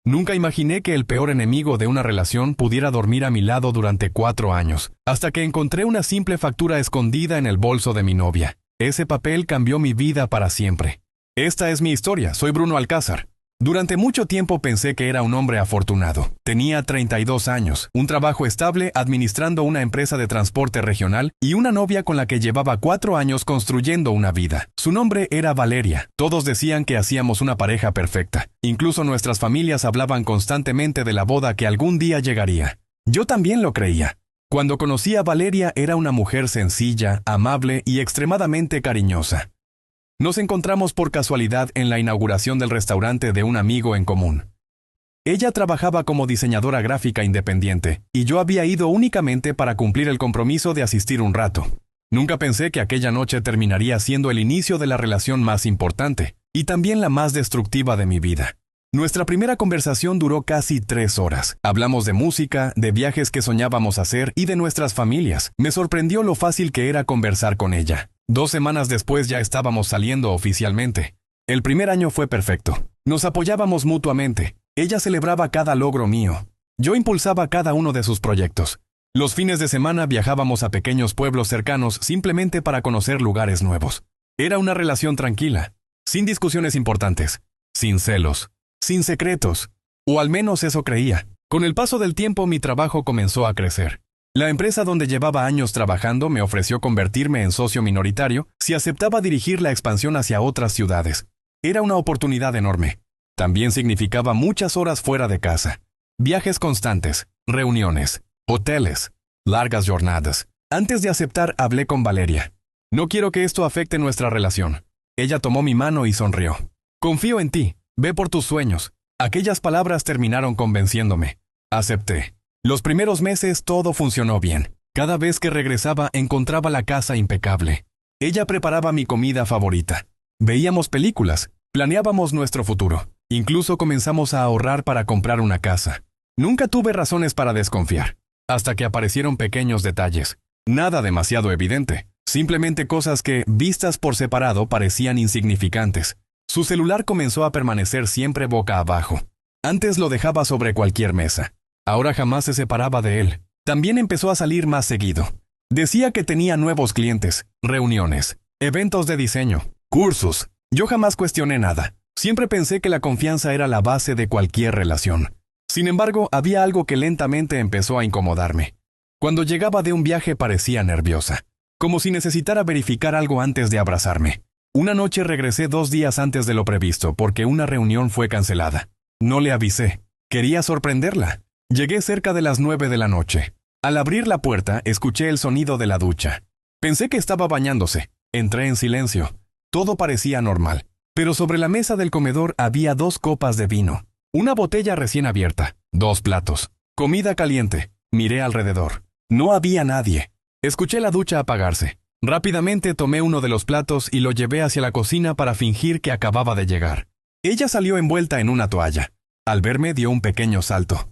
Nunca imaginé que el peor enemigo de una relación pudiera dormir a mi lado durante 4 años, hasta que encontré una simple factura escondida en el bolso de mi novia. Ese papel cambió mi vida para siempre. Esta es mi historia, soy Bruno Alcázar. Durante mucho tiempo pensé que era un hombre afortunado. Tenía 32 años, un trabajo estable administrando una empresa de transporte regional y una novia con la que llevaba 4 años construyendo una vida. Su nombre era Valeria. Todos decían que hacíamos una pareja perfecta. Incluso nuestras familias hablaban constantemente de la boda que algún día llegaría. Yo también lo creía. Cuando conocí a Valeria era una mujer sencilla, amable y extremadamente cariñosa. Nos encontramos por casualidad en la inauguración del restaurante de un amigo en común. Ella trabajaba como diseñadora gráfica independiente, y yo había ido únicamente para cumplir el compromiso de asistir un rato. Nunca pensé que aquella noche terminaría siendo el inicio de la relación más importante, y también la más destructiva de mi vida. Nuestra primera conversación duró casi 3 horas. Hablamos de música, de viajes que soñábamos hacer y de nuestras familias. Me sorprendió lo fácil que era conversar con ella. 2 semanas después ya estábamos saliendo oficialmente. El primer año fue perfecto. Nos apoyábamos mutuamente. Ella celebraba cada logro mío. Yo impulsaba cada uno de sus proyectos. Los fines de semana viajábamos a pequeños pueblos cercanos simplemente para conocer lugares nuevos. Era una relación tranquila, sin discusiones importantes, sin celos, sin secretos. O al menos eso creía. Con el paso del tiempo mi trabajo comenzó a crecer. La empresa donde llevaba años trabajando me ofreció convertirme en socio minoritario si aceptaba dirigir la expansión hacia otras ciudades. Era una oportunidad enorme. También significaba muchas horas fuera de casa. Viajes constantes, reuniones, hoteles, largas jornadas. Antes de aceptar, hablé con Valeria. No quiero que esto afecte nuestra relación. Ella tomó mi mano y sonrió. Confío en ti, ve por tus sueños. Aquellas palabras terminaron convenciéndome. Acepté. Los primeros meses todo funcionó bien. Cada vez que regresaba encontraba la casa impecable. Ella preparaba mi comida favorita. Veíamos películas, planeábamos nuestro futuro. Incluso comenzamos a ahorrar para comprar una casa. Nunca tuve razones para desconfiar, hasta que aparecieron pequeños detalles. Nada demasiado evidente, simplemente cosas que, vistas por separado, parecían insignificantes. Su celular comenzó a permanecer siempre boca abajo. Antes lo dejaba sobre cualquier mesa. Ahora jamás se separaba de él. También empezó a salir más seguido. Decía que tenía nuevos clientes, reuniones, eventos de diseño, cursos. Yo jamás cuestioné nada. Siempre pensé que la confianza era la base de cualquier relación. Sin embargo, había algo que lentamente empezó a incomodarme. Cuando llegaba de un viaje parecía nerviosa, como si necesitara verificar algo antes de abrazarme. Una noche regresé 2 días antes de lo previsto porque una reunión fue cancelada. No le avisé. Quería sorprenderla. Llegué cerca de las 9 de la noche. Al abrir la puerta, escuché el sonido de la ducha. Pensé que estaba bañándose. Entré en silencio. Todo parecía normal. Pero sobre la mesa del comedor había 2 copas de vino. Una botella recién abierta. 2 platos. Comida caliente. Miré alrededor. No había nadie. Escuché la ducha apagarse. Rápidamente tomé uno de los platos y lo llevé hacia la cocina para fingir que acababa de llegar. Ella salió envuelta en una toalla. Al verme dio un pequeño salto.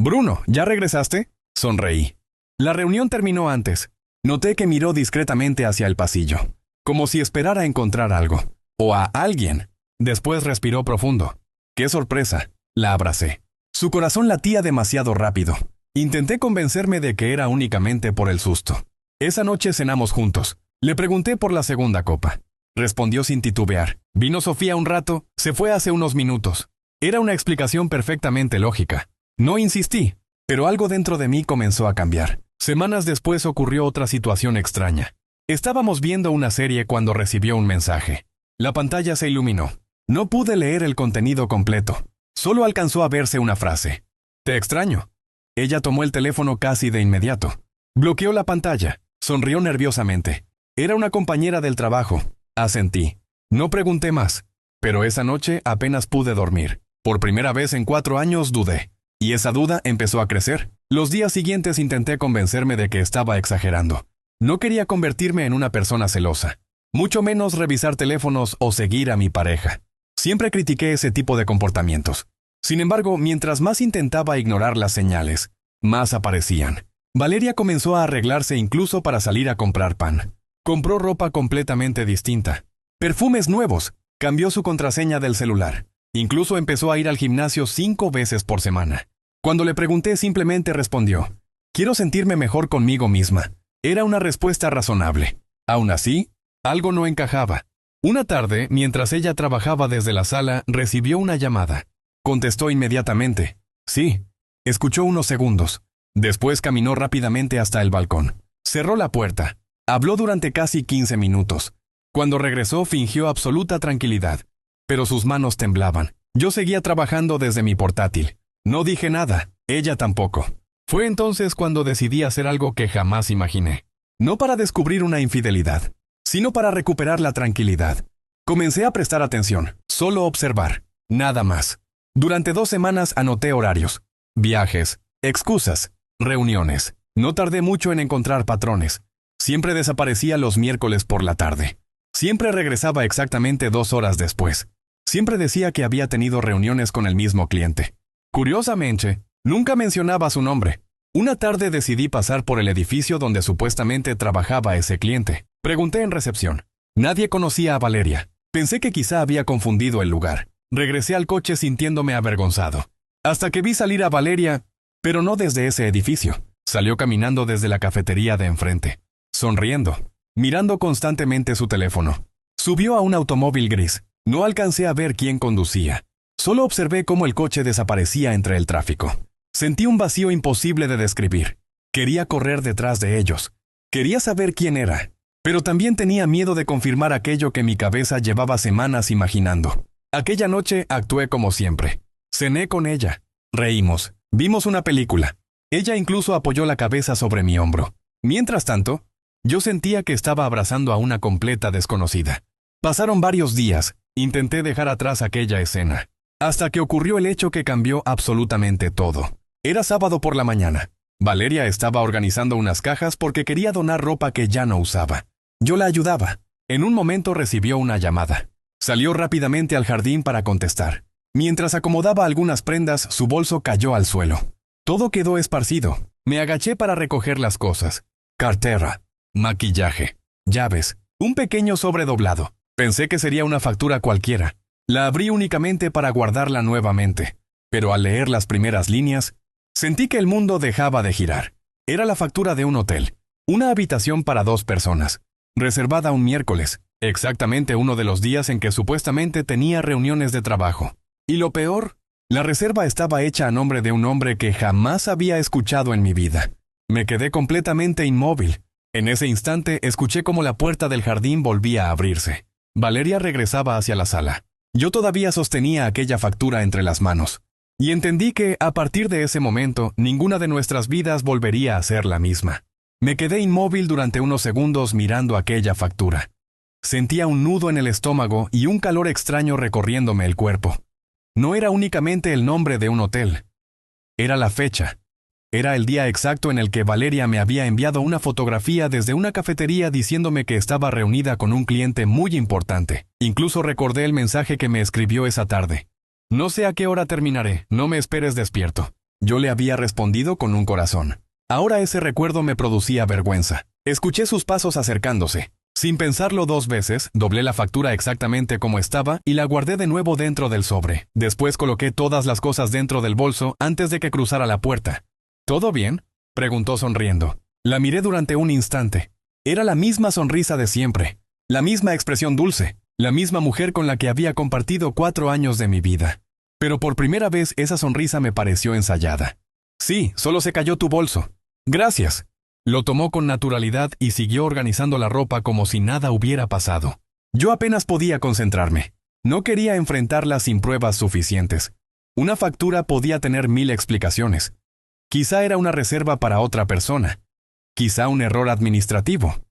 «Bruno, ¿ya regresaste?» Sonreí. La reunión terminó antes. Noté que miró discretamente hacia el pasillo, como si esperara encontrar algo, o a alguien. Después respiró profundo. ¡Qué sorpresa! La abracé. Su corazón latía demasiado rápido. Intenté convencerme de que era únicamente por el susto. Esa noche cenamos juntos. Le pregunté por la segunda copa. Respondió sin titubear. Vino Sofía un rato, se fue hace unos minutos. Era una explicación perfectamente lógica. No insistí, pero algo dentro de mí comenzó a cambiar. Semanas después ocurrió otra situación extraña. Estábamos viendo una serie cuando recibió un mensaje. La pantalla se iluminó. No pude leer el contenido completo. Solo alcanzó a verse una frase. «Te extraño». Ella tomó el teléfono casi de inmediato. Bloqueó la pantalla. Sonrió nerviosamente. Era una compañera del trabajo. Asentí. No pregunté más. Pero esa noche apenas pude dormir. Por primera vez en 4 años dudé. Y esa duda empezó a crecer. Los días siguientes intenté convencerme de que estaba exagerando. No quería convertirme en una persona celosa, mucho menos revisar teléfonos o seguir a mi pareja. Siempre critiqué ese tipo de comportamientos. Sin embargo, mientras más intentaba ignorar las señales, más aparecían. Valeria comenzó a arreglarse incluso para salir a comprar pan. Compró ropa completamente distinta. Perfumes nuevos. Cambió su contraseña del celular. Incluso empezó a ir al gimnasio 5 veces por semana. Cuando le pregunté, simplemente respondió: quiero sentirme mejor conmigo misma. Era una respuesta razonable. Aún así, algo no encajaba. Una tarde, mientras ella trabajaba desde la sala, recibió una llamada. Contestó inmediatamente. Sí. Escuchó unos segundos. Después caminó rápidamente hasta el balcón. Cerró la puerta. Habló durante casi 15 minutos. Cuando regresó, fingió absoluta tranquilidad. Pero sus manos temblaban. Yo seguía trabajando desde mi portátil. No dije nada. Ella tampoco. Fue entonces cuando decidí hacer algo que jamás imaginé. No para descubrir una infidelidad, sino para recuperar la tranquilidad. Comencé a prestar atención, solo observar, nada más. Durante 2 semanas anoté horarios, viajes, excusas, reuniones. No tardé mucho en encontrar patrones. Siempre desaparecía los miércoles por la tarde. Siempre regresaba exactamente 2 horas después. Siempre decía que había tenido reuniones con el mismo cliente. Curiosamente, nunca mencionaba su nombre. Una tarde decidí pasar por el edificio donde supuestamente trabajaba ese cliente. Pregunté en recepción. Nadie conocía a Valeria. Pensé que quizá había confundido el lugar. Regresé al coche sintiéndome avergonzado. Hasta que vi salir a Valeria, pero no desde ese edificio. Salió caminando desde la cafetería de enfrente, sonriendo, mirando constantemente su teléfono. Subió a un automóvil gris. No alcancé a ver quién conducía. Solo observé cómo el coche desaparecía entre el tráfico. Sentí un vacío imposible de describir. Quería correr detrás de ellos. Quería saber quién era. Pero también tenía miedo de confirmar aquello que mi cabeza llevaba semanas imaginando. Aquella noche actué como siempre. Cené con ella. Reímos. Vimos una película. Ella incluso apoyó la cabeza sobre mi hombro. Mientras tanto, yo sentía que estaba abrazando a una completa desconocida. Pasaron varios días. Intenté dejar atrás aquella escena. Hasta que ocurrió el hecho que cambió absolutamente todo. Era sábado por la mañana. Valeria estaba organizando unas cajas porque quería donar ropa que ya no usaba. Yo la ayudaba. En un momento recibió una llamada. Salió rápidamente al jardín para contestar. Mientras acomodaba algunas prendas, su bolso cayó al suelo. Todo quedó esparcido. Me agaché para recoger las cosas. Cartera, maquillaje, llaves, un pequeño sobre doblado. Pensé que sería una factura cualquiera. La abrí únicamente para guardarla nuevamente. Pero al leer las primeras líneas, sentí que el mundo dejaba de girar. Era la factura de un hotel. Una habitación para 2 personas. Reservada un miércoles, exactamente uno de los días en que supuestamente tenía reuniones de trabajo. Y lo peor, la reserva estaba hecha a nombre de un hombre que jamás había escuchado en mi vida. Me quedé completamente inmóvil. En ese instante escuché cómo la puerta del jardín volvía a abrirse. Valeria regresaba hacia la sala. Yo todavía sostenía aquella factura entre las manos. Y entendí que, a partir de ese momento, ninguna de nuestras vidas volvería a ser la misma. Me quedé inmóvil durante unos segundos mirando aquella factura. Sentía un nudo en el estómago y un calor extraño recorriéndome el cuerpo. No era únicamente el nombre de un hotel. Era la fecha. Era el día exacto en el que Valeria me había enviado una fotografía desde una cafetería diciéndome que estaba reunida con un cliente muy importante. Incluso recordé el mensaje que me escribió esa tarde. No sé a qué hora terminaré, no me esperes despierto. Yo le había respondido con un corazón. Ahora ese recuerdo me producía vergüenza. Escuché sus pasos acercándose. Sin pensarlo 2 veces, doblé la factura exactamente como estaba y la guardé de nuevo dentro del sobre. Después coloqué todas las cosas dentro del bolso antes de que cruzara la puerta. ¿Todo bien?, preguntó sonriendo. La miré durante un instante. Era la misma sonrisa de siempre, la misma expresión dulce, la misma mujer con la que había compartido 4 años de mi vida. Pero por primera vez esa sonrisa me pareció ensayada. Sí, solo se cayó tu bolso. Gracias. Lo tomó con naturalidad y siguió organizando la ropa como si nada hubiera pasado. Yo apenas podía concentrarme. No quería enfrentarla sin pruebas suficientes. Una factura podía tener 1000 explicaciones. Quizá era una reserva para otra persona. Quizá un error administrativo.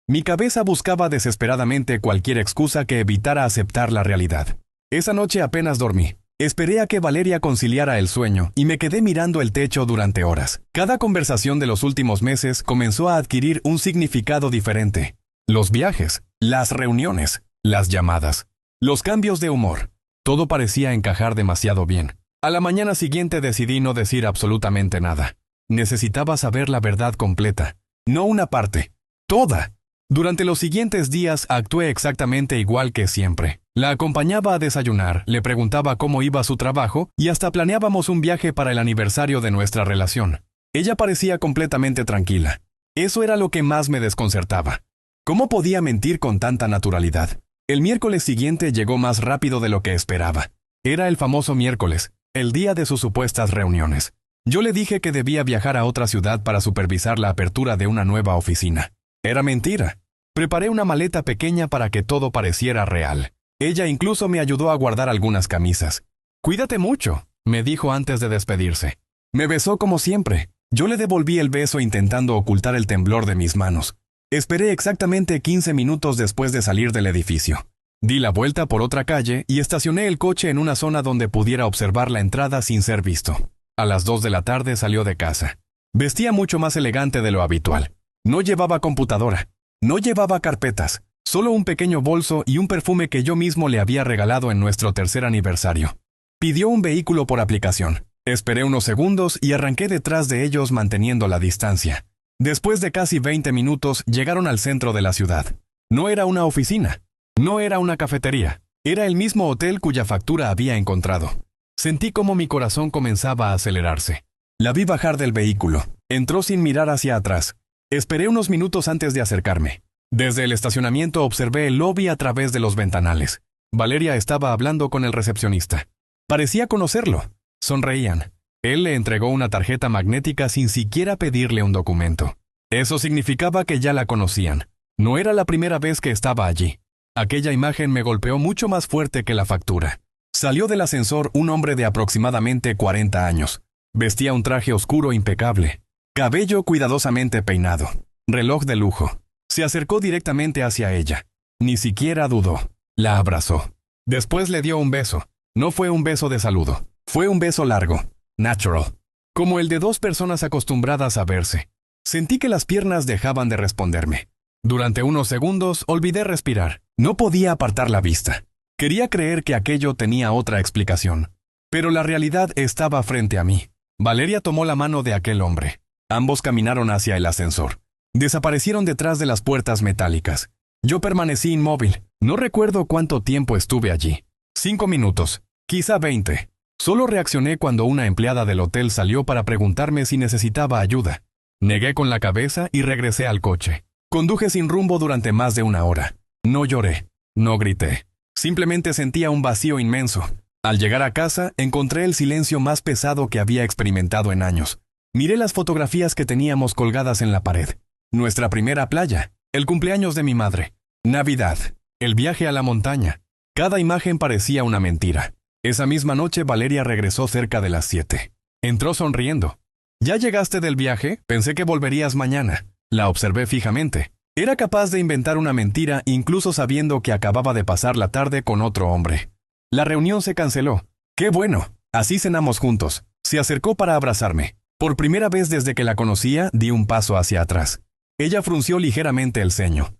Mi cabeza buscaba desesperadamente cualquier excusa que evitara aceptar la realidad. Esa noche apenas dormí. Esperé a que Valeria conciliara el sueño y me quedé mirando el techo durante horas. Cada conversación de los últimos meses comenzó a adquirir un significado diferente. Los viajes, las reuniones, las llamadas, los cambios de humor. Todo parecía encajar demasiado bien. A la mañana siguiente decidí no decir absolutamente nada. Necesitaba saber la verdad completa, no una parte, toda. Durante los siguientes días actué exactamente igual que siempre. La acompañaba a desayunar, le preguntaba cómo iba su trabajo y hasta planeábamos un viaje para el aniversario de nuestra relación. Ella parecía completamente tranquila. Eso era lo que más me desconcertaba. ¿Cómo podía mentir con tanta naturalidad? El miércoles siguiente llegó más rápido de lo que esperaba. Era el famoso miércoles, el día de sus supuestas reuniones. Yo le dije que debía viajar a otra ciudad para supervisar la apertura de una nueva oficina. Era mentira. Preparé una maleta pequeña para que todo pareciera real. Ella incluso me ayudó a guardar algunas camisas. «Cuídate mucho», me dijo antes de despedirse. Me besó como siempre. Yo le devolví el beso intentando ocultar el temblor de mis manos. Esperé exactamente 15 minutos después de salir del edificio. Di la vuelta por otra calle y estacioné el coche en una zona donde pudiera observar la entrada sin ser visto. A las 2 de la tarde salió de casa. Vestía mucho más elegante de lo habitual. No llevaba computadora. No llevaba carpetas. Solo un pequeño bolso y un perfume que yo mismo le había regalado en nuestro tercer aniversario. Pidió un vehículo por aplicación. Esperé unos segundos y arranqué detrás de ellos manteniendo la distancia. Después de casi 20 minutos llegaron al centro de la ciudad. No era una oficina. No era una cafetería. Era el mismo hotel cuya factura había encontrado. Sentí como mi corazón comenzaba a acelerarse. La vi bajar del vehículo. Entró sin mirar hacia atrás. Esperé unos minutos antes de acercarme. Desde el estacionamiento observé el lobby a través de los ventanales. Valeria estaba hablando con el recepcionista. Parecía conocerlo. Sonreían. Él le entregó una tarjeta magnética sin siquiera pedirle un documento. Eso significaba que ya la conocían. No era la primera vez que estaba allí. Aquella imagen me golpeó mucho más fuerte que la factura. Salió del ascensor un hombre de aproximadamente 40 años. Vestía un traje oscuro impecable. Cabello cuidadosamente peinado. Reloj de lujo. Se acercó directamente hacia ella. Ni siquiera dudó. La abrazó. Después le dio un beso. No fue un beso de saludo. Fue un beso largo. Natural. Como el de dos personas acostumbradas a verse. Sentí que las piernas dejaban de responderme. Durante unos segundos olvidé respirar. No podía apartar la vista. Quería creer que aquello tenía otra explicación. Pero la realidad estaba frente a mí. Valeria tomó la mano de aquel hombre. Ambos caminaron hacia el ascensor. Desaparecieron detrás de las puertas metálicas. Yo permanecí inmóvil. No recuerdo cuánto tiempo estuve allí. 5 minutos. Quizá 20. Solo reaccioné cuando una empleada del hotel salió para preguntarme si necesitaba ayuda. Negué con la cabeza y regresé al coche. Conduje sin rumbo durante más de una hora. No lloré. No grité. Simplemente sentía un vacío inmenso. Al llegar a casa, encontré el silencio más pesado que había experimentado en años. Miré las fotografías que teníamos colgadas en la pared. Nuestra primera playa, el cumpleaños de mi madre, Navidad, el viaje a la montaña. Cada imagen parecía una mentira. Esa misma noche Valeria regresó cerca de las 7. Entró sonriendo. ¿Ya llegaste del viaje? Pensé que volverías mañana. La observé fijamente. Era capaz de inventar una mentira incluso sabiendo que acababa de pasar la tarde con otro hombre. La reunión se canceló. ¡Qué bueno! Así cenamos juntos. Se acercó para abrazarme. Por primera vez desde que la conocía, di un paso hacia atrás. Ella frunció ligeramente el ceño.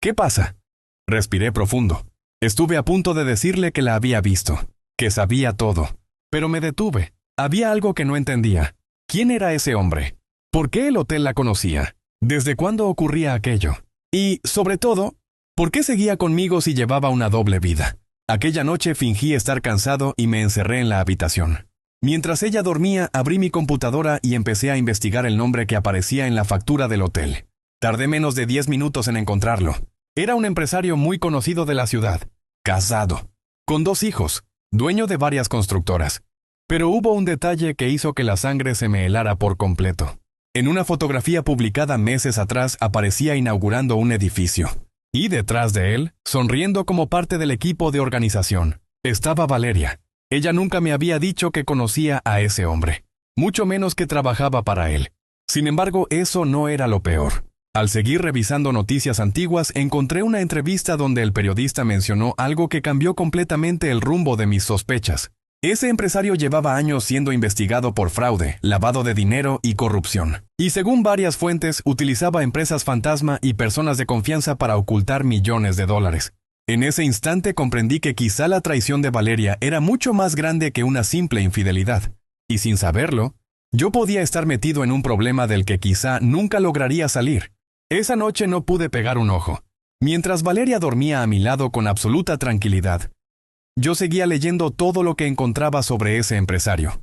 ¿Qué pasa? Respiré profundo. Estuve a punto de decirle que la había visto, que sabía todo. Pero me detuve. Había algo que no entendía. ¿Quién era ese hombre? ¿Por qué el hotel la conocía? ¿Desde cuándo ocurría aquello? Y, sobre todo, ¿por qué seguía conmigo si llevaba una doble vida? Aquella noche fingí estar cansado y me encerré en la habitación. Mientras ella dormía, abrí mi computadora y empecé a investigar el nombre que aparecía en la factura del hotel. Tardé menos de 10 minutos en encontrarlo. Era un empresario muy conocido de la ciudad. Casado. Con 2 hijos. Dueño de varias constructoras. Pero hubo un detalle que hizo que la sangre se me helara por completo. En una fotografía publicada meses atrás aparecía inaugurando un edificio. Y detrás de él, sonriendo como parte del equipo de organización, estaba Valeria. Ella nunca me había dicho que conocía a ese hombre, mucho menos que trabajaba para él. Sin embargo, eso no era lo peor. Al seguir revisando noticias antiguas, encontré una entrevista donde el periodista mencionó algo que cambió completamente el rumbo de mis sospechas. Ese empresario llevaba años siendo investigado por fraude, lavado de dinero y corrupción. Y según varias fuentes, utilizaba empresas fantasma y personas de confianza para ocultar millones de dólares. En ese instante comprendí que quizá la traición de Valeria era mucho más grande que una simple infidelidad. Y sin saberlo, yo podía estar metido en un problema del que quizá nunca lograría salir. Esa noche no pude pegar un ojo. Mientras Valeria dormía a mi lado con absoluta tranquilidad, Yo seguía leyendo todo lo que encontraba sobre ese empresario.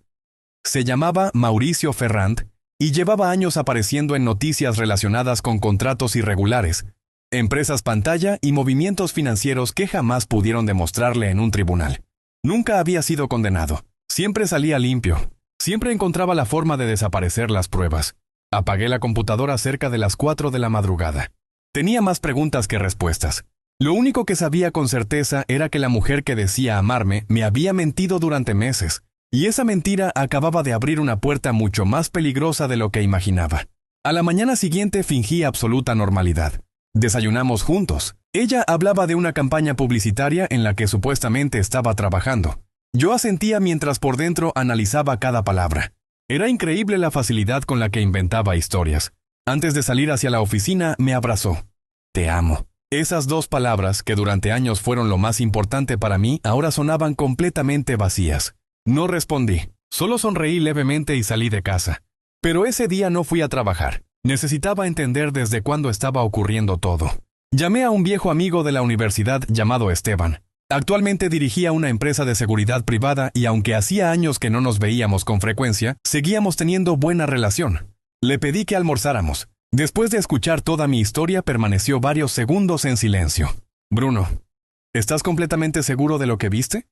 Se llamaba Mauricio Ferrand y llevaba años apareciendo en noticias relacionadas con contratos irregulares, empresas pantalla y movimientos financieros que jamás pudieron demostrarle en un tribunal. Nunca había sido condenado. Siempre salía limpio. Siempre encontraba la forma de desaparecer las pruebas. Apagué la computadora cerca de las 4 de la madrugada. Tenía más preguntas que respuestas. Lo único que sabía con certeza era que la mujer que decía amarme me había mentido durante meses, y esa mentira acababa de abrir una puerta mucho más peligrosa de lo que imaginaba. A la mañana siguiente fingí absoluta normalidad. Desayunamos juntos. Ella hablaba de una campaña publicitaria en la que supuestamente estaba trabajando. Yo asentía mientras por dentro analizaba cada palabra. Era increíble la facilidad con la que inventaba historias. Antes de salir hacia la oficina, me abrazó. Te amo. Esas 2 palabras, que durante años fueron lo más importante para mí, ahora sonaban completamente vacías. No respondí. Solo sonreí levemente y salí de casa. Pero ese día no fui a trabajar. Necesitaba entender desde cuándo estaba ocurriendo todo. Llamé a un viejo amigo de la universidad llamado Esteban. Actualmente dirigía una empresa de seguridad privada y aunque hacía años que no nos veíamos con frecuencia, seguíamos teniendo buena relación. Le pedí que almorzáramos. Después de escuchar toda mi historia, permaneció varios segundos en silencio. Bruno, ¿estás completamente seguro de lo que viste?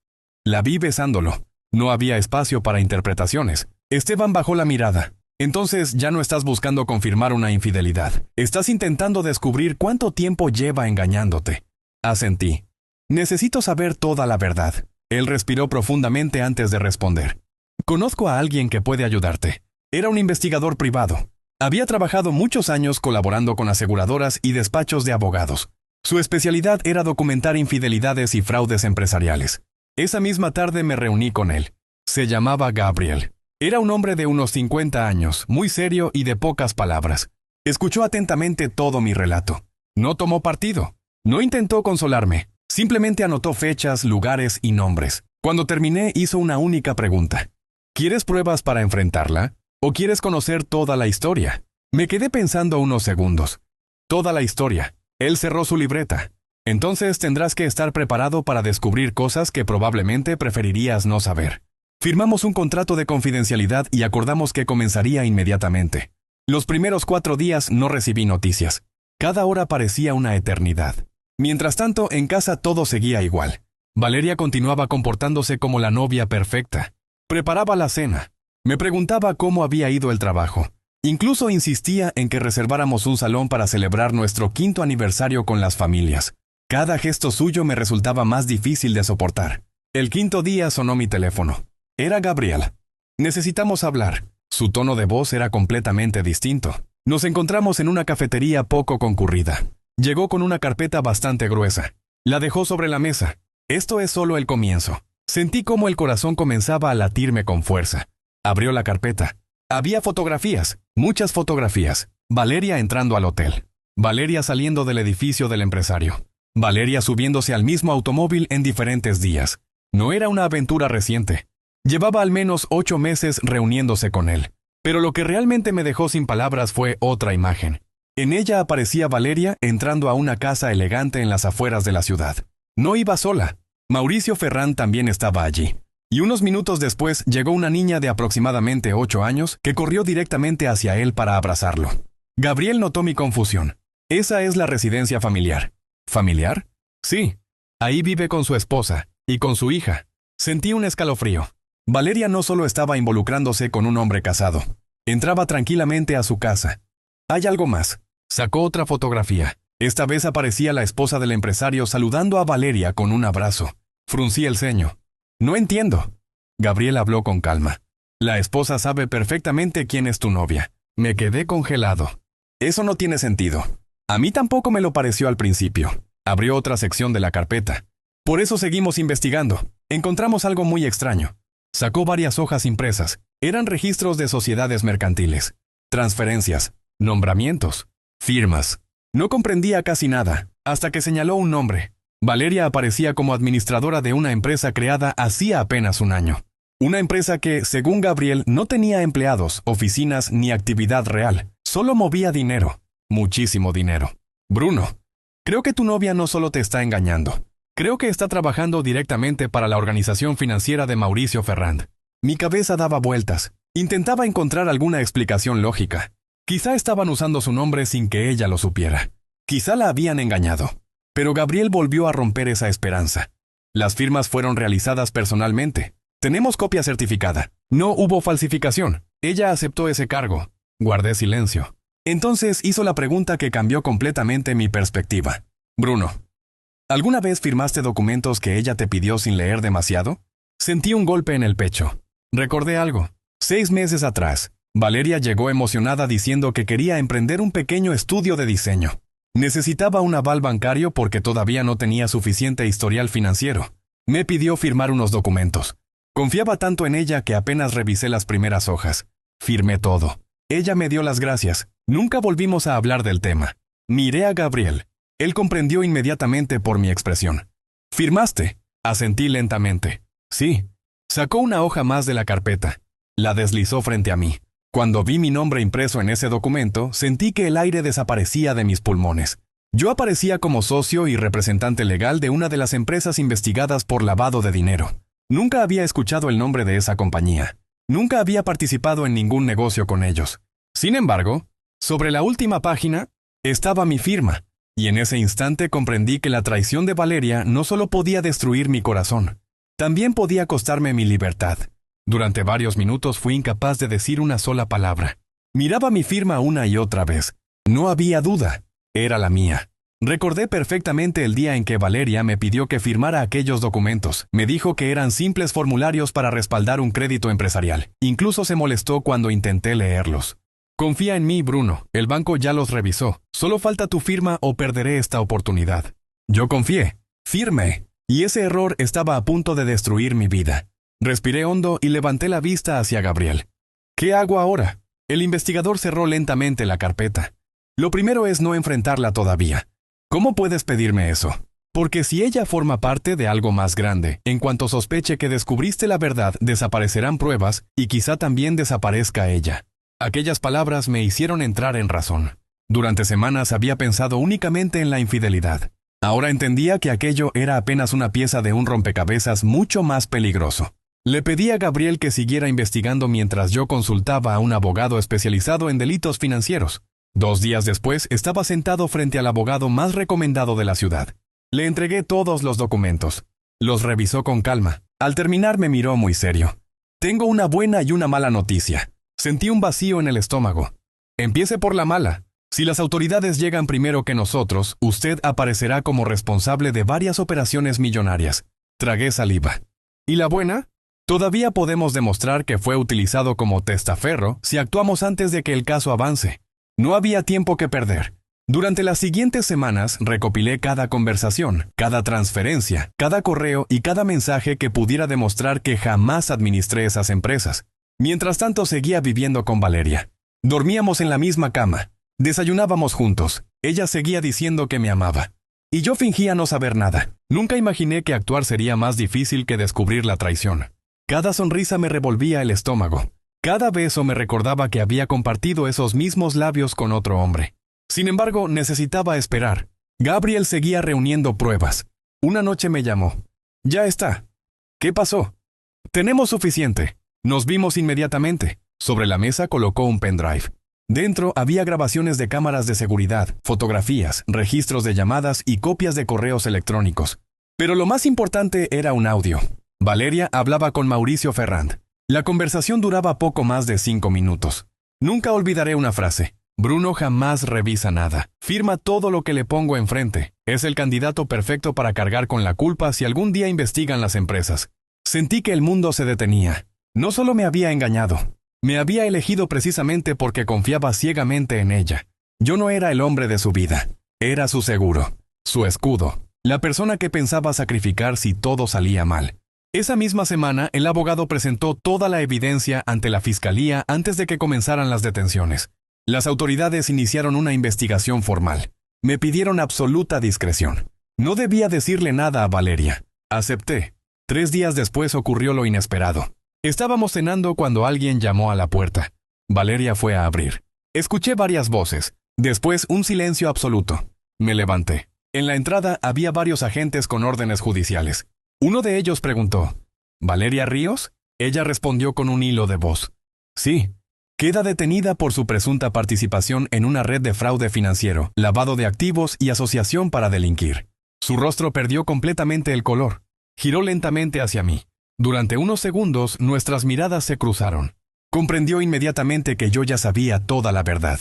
La vi besándolo. No había espacio para interpretaciones. Esteban bajó la mirada. Entonces ya no estás buscando confirmar una infidelidad. Estás intentando descubrir cuánto tiempo lleva engañándote. Asentí. Necesito saber toda la verdad. Él respiró profundamente antes de responder. Conozco a alguien que puede ayudarte. Era un investigador privado. Había trabajado muchos años colaborando con aseguradoras y despachos de abogados. Su especialidad era documentar infidelidades y fraudes empresariales. Esa misma tarde me reuní con él. Se llamaba Gabriel. Era un hombre de unos 50 años, muy serio y de pocas palabras. Escuchó atentamente todo mi relato. No tomó partido. No intentó consolarme. Simplemente anotó fechas, lugares y nombres. Cuando terminé, hizo una única pregunta. ¿Quieres pruebas para enfrentarla? ¿O quieres conocer toda la historia? Me quedé pensando unos segundos. Toda la historia. Él cerró su libreta. Entonces tendrás que estar preparado para descubrir cosas que probablemente preferirías no saber. Firmamos un contrato de confidencialidad y acordamos que comenzaría inmediatamente. Los primeros 4 días no recibí noticias. Cada hora parecía una eternidad. Mientras tanto, en casa todo seguía igual. Valeria continuaba comportándose como la novia perfecta. Preparaba la cena. Me preguntaba cómo había ido el trabajo. Incluso insistía en que reserváramos un salón para celebrar nuestro 5º aniversario con las familias. Cada gesto suyo me resultaba más difícil de soportar. El 5º día sonó mi teléfono. Era Gabriel. Necesitamos hablar. Su tono de voz era completamente distinto. Nos encontramos en una cafetería poco concurrida. Llegó con una carpeta bastante gruesa. La dejó sobre la mesa. Esto es solo el comienzo. Sentí cómo el corazón comenzaba a latirme con fuerza. Abrió la carpeta. Había fotografías, muchas fotografías. Valeria entrando al hotel. Valeria saliendo del edificio del empresario. Valeria subiéndose al mismo automóvil en diferentes días. No era una aventura reciente. Llevaba al menos 8 meses reuniéndose con él. Pero lo que realmente me dejó sin palabras fue otra imagen. En ella aparecía Valeria entrando a una casa elegante en las afueras de la ciudad. No iba sola. Mauricio Ferrand también estaba allí. Y unos minutos después llegó una niña de aproximadamente 8 años que corrió directamente hacia él para abrazarlo. Gabriel notó mi confusión. Esa es la residencia familiar. ¿Familiar? Sí. Ahí vive con su esposa y con su hija. Sentí un escalofrío. Valeria no solo estaba involucrándose con un hombre casado. Entraba tranquilamente a su casa. Hay algo más. Sacó otra fotografía. Esta vez aparecía la esposa del empresario saludando a Valeria con un abrazo. Fruncí el ceño. No entiendo. Gabriel habló con calma. La esposa sabe perfectamente quién es tu novia. Me quedé congelado. Eso no tiene sentido. A mí tampoco me lo pareció al principio. Abrió otra sección de la carpeta. Por eso seguimos investigando. Encontramos algo muy extraño. Sacó varias hojas impresas. Eran registros de sociedades mercantiles. Transferencias, nombramientos, firmas. No comprendía casi nada, hasta que señaló un nombre. Valeria aparecía como administradora de una empresa creada hacía apenas un año. Una empresa que, según Gabriel, no tenía empleados, oficinas ni actividad real. Solo movía dinero. Muchísimo dinero. Bruno, creo que tu novia no solo te está engañando. Creo que está trabajando directamente para la organización financiera de Mauricio Ferrand. Mi cabeza daba vueltas. Intentaba encontrar alguna explicación lógica. Quizá estaban usando su nombre sin que ella lo supiera. Quizá la habían engañado. Pero Gabriel volvió a romper esa esperanza. Las firmas fueron realizadas personalmente. Tenemos copia certificada. No hubo falsificación. Ella aceptó ese cargo. Guardé silencio. Entonces hizo la pregunta que cambió completamente mi perspectiva. Bruno, ¿alguna vez firmaste documentos que ella te pidió sin leer demasiado? Sentí un golpe en el pecho. Recordé algo. 6 meses atrás, Valeria llegó emocionada diciendo que quería emprender un pequeño estudio de diseño. Necesitaba un aval bancario porque todavía no tenía suficiente historial financiero. Me pidió firmar unos documentos. Confiaba tanto en ella que apenas revisé las primeras hojas. Firmé todo. Ella me dio las gracias. Nunca volvimos a hablar del tema. Miré a Gabriel. Él comprendió inmediatamente por mi expresión. ¿Firmaste? Asentí lentamente. Sí. Sacó una hoja más de la carpeta. La deslizó frente a mí. Cuando vi mi nombre impreso en ese documento, sentí que el aire desaparecía de mis pulmones. Yo aparecía como socio y representante legal de una de las empresas investigadas por lavado de dinero. Nunca había escuchado el nombre de esa compañía. Nunca había participado en ningún negocio con ellos. Sin embargo, sobre la última página, estaba mi firma, y en ese instante comprendí que la traición de Valeria no solo podía destruir mi corazón, también podía costarme mi libertad. Durante varios minutos fui incapaz de decir una sola palabra. Miraba mi firma una y otra vez. No había duda. Era la mía. Recordé perfectamente el día en que Valeria me pidió que firmara aquellos documentos. Me dijo que eran simples formularios para respaldar un crédito empresarial. Incluso se molestó cuando intenté leerlos. Confía en mí, Bruno. El banco ya los revisó. Solo falta tu firma o perderé esta oportunidad. Yo confié. Firmé. Y ese error estaba a punto de destruir mi vida. Respiré hondo y levanté la vista hacia Gabriel. ¿Qué hago ahora? El investigador cerró lentamente la carpeta. Lo primero es no enfrentarla todavía. ¿Cómo puedes pedirme eso? Porque si ella forma parte de algo más grande, en cuanto sospeche que descubriste la verdad, desaparecerán pruebas y quizá también desaparezca ella. Aquellas palabras me hicieron entrar en razón. Durante semanas había pensado únicamente en la infidelidad. Ahora entendía que aquello era apenas una pieza de un rompecabezas mucho más peligroso. Le pedí a Gabriel que siguiera investigando mientras yo consultaba a un abogado especializado en delitos financieros. 2 días después estaba sentado frente al abogado más recomendado de la ciudad. Le entregué todos los documentos. Los revisó con calma. Al terminar me miró muy serio. Tengo una buena y una mala noticia. Sentí un vacío en el estómago. Empiece por la mala. Si las autoridades llegan primero que nosotros, usted aparecerá como responsable de varias operaciones millonarias. Tragué saliva. ¿Y la buena? Todavía podemos demostrar que fue utilizado como testaferro si actuamos antes de que el caso avance. No había tiempo que perder. Durante las siguientes semanas recopilé cada conversación, cada transferencia, cada correo y cada mensaje que pudiera demostrar que jamás administré esas empresas. Mientras tanto seguía viviendo con Valeria. Dormíamos en la misma cama. Desayunábamos juntos. Ella seguía diciendo que me amaba. Y yo fingía no saber nada. Nunca imaginé que actuar sería más difícil que descubrir la traición. Cada sonrisa me revolvía el estómago. Cada beso me recordaba que había compartido esos mismos labios con otro hombre. Sin embargo, necesitaba esperar. Gabriel seguía reuniendo pruebas. Una noche me llamó. Ya está. ¿Qué pasó? Tenemos suficiente. Nos vimos inmediatamente. Sobre la mesa colocó un pendrive. Dentro había grabaciones de cámaras de seguridad, fotografías, registros de llamadas y copias de correos electrónicos. Pero lo más importante era un audio. Valeria hablaba con Mauricio Ferrand. La conversación duraba poco más de 5 minutos. Nunca olvidaré una frase. Bruno jamás revisa nada. Firma todo lo que le pongo enfrente. Es el candidato perfecto para cargar con la culpa si algún día investigan las empresas. Sentí que el mundo se detenía. No solo me había engañado. Me había elegido precisamente porque confiaba ciegamente en ella. Yo no era el hombre de su vida. Era su seguro. Su escudo. La persona que pensaba sacrificar si todo salía mal. Esa misma semana, el abogado presentó toda la evidencia ante la fiscalía antes de que comenzaran las detenciones. Las autoridades iniciaron una investigación formal. Me pidieron absoluta discreción. No debía decirle nada a Valeria. Acepté. 3 días después ocurrió lo inesperado. Estábamos cenando cuando alguien llamó a la puerta. Valeria fue a abrir. Escuché varias voces. Después un silencio absoluto. Me levanté. En la entrada había varios agentes con órdenes judiciales. Uno de ellos preguntó, ¿Valeria Ríos? Ella respondió con un hilo de voz. Sí. Queda detenida por su presunta participación en una red de fraude financiero, lavado de activos y asociación para delinquir. Su rostro perdió completamente el color. Giró lentamente hacia mí. Durante unos segundos, nuestras miradas se cruzaron. Comprendió inmediatamente que yo ya sabía toda la verdad.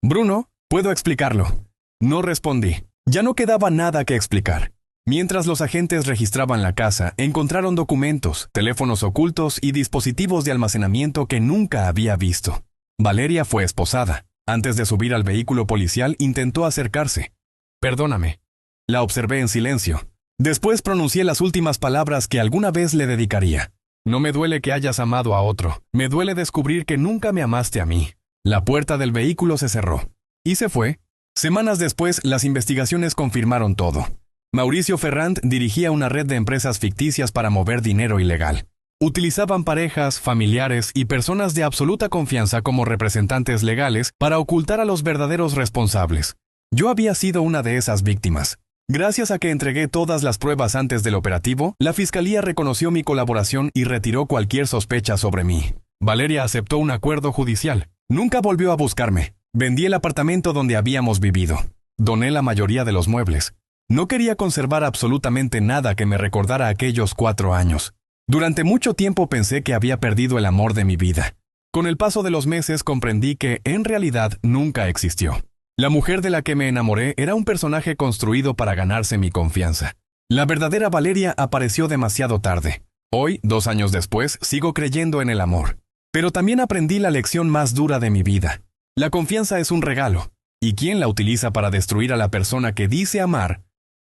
Bruno, puedo explicarlo. No respondí. Ya no quedaba nada que explicar. Mientras los agentes registraban la casa, encontraron documentos, teléfonos ocultos y dispositivos de almacenamiento que nunca había visto. Valeria fue esposada. Antes de subir al vehículo policial, intentó acercarse. Perdóname. La observé en silencio. Después pronuncié las últimas palabras que alguna vez le dedicaría. No me duele que hayas amado a otro. Me duele descubrir que nunca me amaste a mí. La puerta del vehículo se cerró. Y se fue. Semanas después, las investigaciones confirmaron todo. Mauricio Ferrand dirigía una red de empresas ficticias para mover dinero ilegal. Utilizaban parejas, familiares y personas de absoluta confianza como representantes legales para ocultar a los verdaderos responsables. Yo había sido una de esas víctimas. Gracias a que entregué todas las pruebas antes del operativo, la fiscalía reconoció mi colaboración y retiró cualquier sospecha sobre mí. Valeria aceptó un acuerdo judicial. Nunca volvió a buscarme. Vendí el apartamento donde habíamos vivido. Doné la mayoría de los muebles. No quería conservar absolutamente nada que me recordara aquellos 4 años. Durante mucho tiempo pensé que había perdido el amor de mi vida. Con el paso de los meses comprendí que, en realidad, nunca existió. La mujer de la que me enamoré era un personaje construido para ganarse mi confianza. La verdadera Valeria apareció demasiado tarde. Hoy, 2 años después, sigo creyendo en el amor. Pero también aprendí la lección más dura de mi vida. La confianza es un regalo, y quien la utiliza para destruir a la persona que dice amar,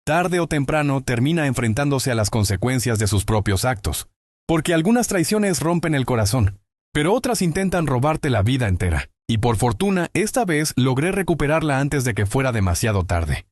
tarde o temprano termina enfrentándose a las consecuencias de sus propios actos. Porque algunas traiciones rompen el corazón, pero otras intentan robarte la vida entera. Y por fortuna, esta vez logré recuperarla antes de que fuera demasiado tarde.